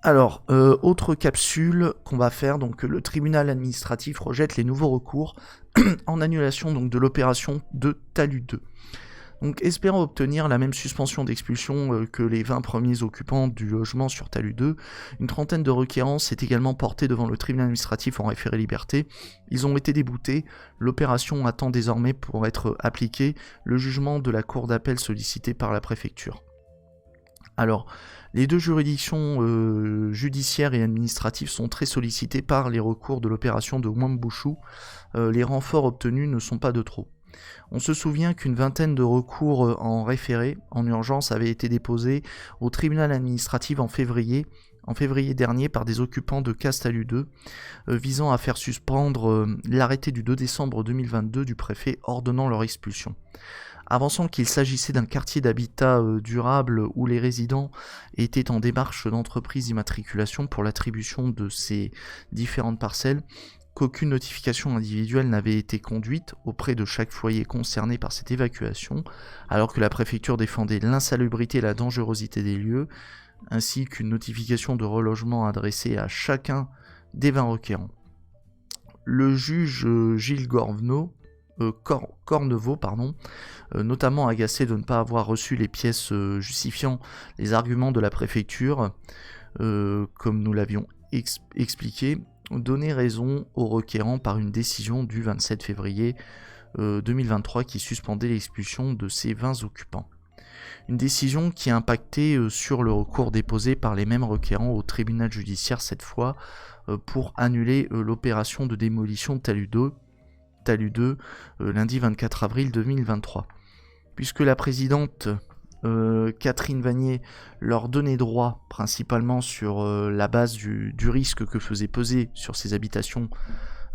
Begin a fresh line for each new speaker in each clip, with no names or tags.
Alors, autre capsule qu'on va faire, donc le tribunal administratif rejette les nouveaux recours en annulation donc, de l'opération de Talus 2. Donc, espérant obtenir la même suspension d'expulsion que les 20 premiers occupants du logement sur Talus 2, une trentaine de requérants s'est également portée devant le tribunal administratif en référé liberté. Ils ont été déboutés. L'opération attend désormais pour être appliquée le jugement de la cour d'appel sollicité par la préfecture. Alors, les deux juridictions judiciaires et administratives sont très sollicitées par les recours de l'opération de Wambushu. Les renforts obtenus ne sont pas de trop. On se souvient qu'une vingtaine de recours en référé, en urgence, avaient été déposés au tribunal administratif en février dernier par des occupants de Talus 2, visant à faire suspendre l'arrêté du 2 décembre 2022 du préfet ordonnant leur expulsion. Avançant qu'il s'agissait d'un quartier d'habitat durable où les résidents étaient en démarche d'entreprise d'immatriculation pour l'attribution de ces différentes parcelles, qu'aucune notification individuelle n'avait été conduite auprès de chaque foyer concerné par cette évacuation, alors que la préfecture défendait l'insalubrité et la dangerosité des lieux, ainsi qu'une notification de relogement adressée à chacun des 20 requérants. Le juge Gilles Cornevaux, notamment agacé de ne pas avoir reçu les pièces justifiant les arguments de la préfecture, comme nous l'avions expliqué, donnait raison aux requérants par une décision du 27 février 2023 qui suspendait l'expulsion de ces 20 occupants. Une décision qui a impacté sur le recours déposé par les mêmes requérants au tribunal judiciaire cette fois pour annuler l'opération de démolition de Talus 2, lundi 24 avril 2023. Puisque la présidente Catherine Vanier leur donnait droit principalement sur la base du risque que faisait peser sur ces habitations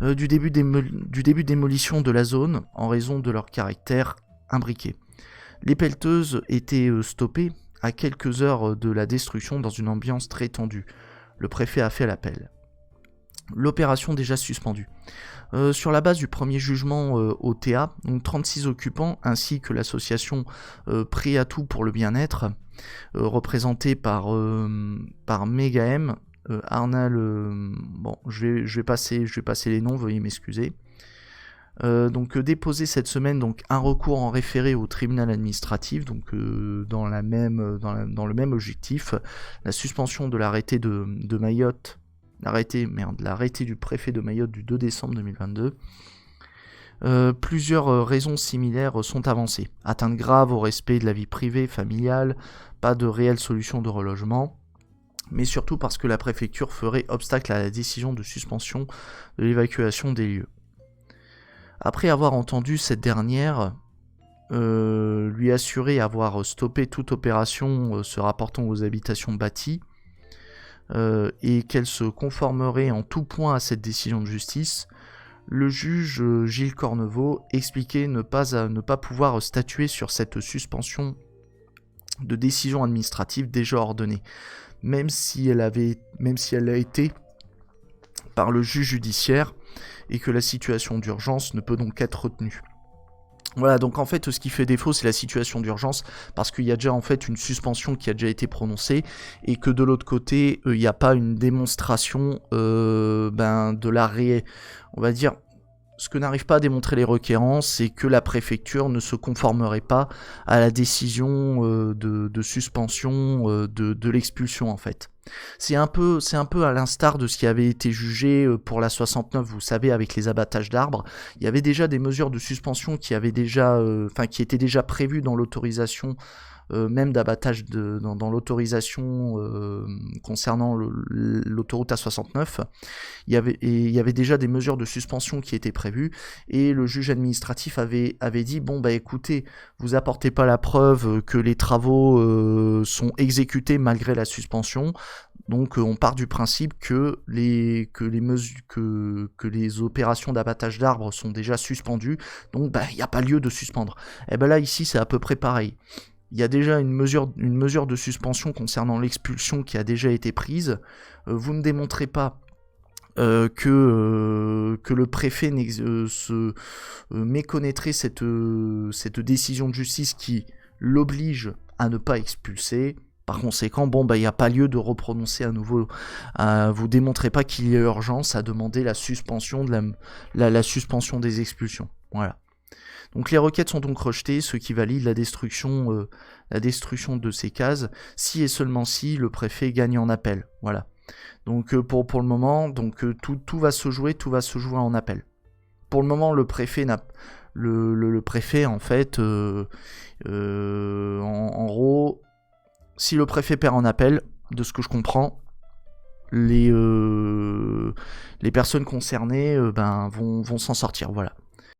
du début de démolition de la zone en raison de leur caractère imbriqué. Les pelleteuses étaient stoppées à quelques heures de la destruction dans une ambiance très tendue. Le préfet a fait l'appel. L'opération déjà suspendue. Sur la base du premier jugement au TA, donc 36 occupants ainsi que l'association Prêt à tout pour le bien-être, représentée par Mega-M, Arnal, je vais passer les noms, veuillez m'excuser. Déposé cette semaine donc un recours en référé au tribunal administratif, donc dans le même objectif, la suspension de l'arrêté de Mayotte. L'arrêté du préfet de Mayotte du 2 décembre 2022. Plusieurs raisons similaires sont avancées. Atteinte grave au respect de la vie privée, familiale, pas de réelle solution de relogement, mais surtout parce que la préfecture ferait obstacle à la décision de suspension de l'évacuation des lieux. Après avoir entendu cette dernière lui assurer avoir stoppé toute opération se rapportant aux habitations bâties, et qu'elle se conformerait en tout point à cette décision de justice, le juge Gilles Cornevaux expliquait ne pas pouvoir statuer sur cette suspension de décision administrative déjà ordonnée, même si elle a été par le juge judiciaire, et que la situation d'urgence ne peut donc être retenue. Voilà, donc en fait, ce qui fait défaut, c'est la situation d'urgence, parce qu'il y a déjà en fait une suspension qui a déjà été prononcée, et que de l'autre côté, il n'y a pas une démonstration de l'arrêt, on va dire. Ce que n'arrivent pas à démontrer les requérants, c'est que la préfecture ne se conformerait pas à la décision de suspension de l'expulsion en fait. C'est un peu à l'instar de ce qui avait été jugé pour la 69, vous savez, avec les abattages d'arbres. Il y avait déjà des mesures de suspension qui étaient déjà prévues dans l'autorisation. Même d'abattage dans l'autorisation concernant l'autoroute A69, il y avait déjà des mesures de suspension qui étaient prévues, et le juge administratif avait dit écoutez, vous apportez pas la preuve que les travaux sont exécutés malgré la suspension. Donc on part du principe que les opérations d'abattage d'arbres sont déjà suspendues, donc il n'y a pas lieu de suspendre. Et là ici c'est à peu près pareil. Il y a déjà une mesure de suspension concernant l'expulsion qui a déjà été prise. Vous ne démontrez pas que le préfet méconnaîtrait cette décision de justice qui l'oblige à ne pas expulser. Par conséquent, bon, il n'y a pas lieu de reprononcer à nouveau. Vous démontrez pas qu'il y a urgence à demander la suspension la suspension des expulsions. Voilà. Donc les requêtes sont donc rejetées, ce qui valide la destruction de ces cases, si et seulement si le préfet gagne en appel. Voilà. Donc pour le moment, donc tout va se jouer en appel. Pour le moment, le préfet le préfet en fait, en gros, si le préfet perd en appel, de ce que je comprends, les personnes concernées vont s'en sortir. Voilà.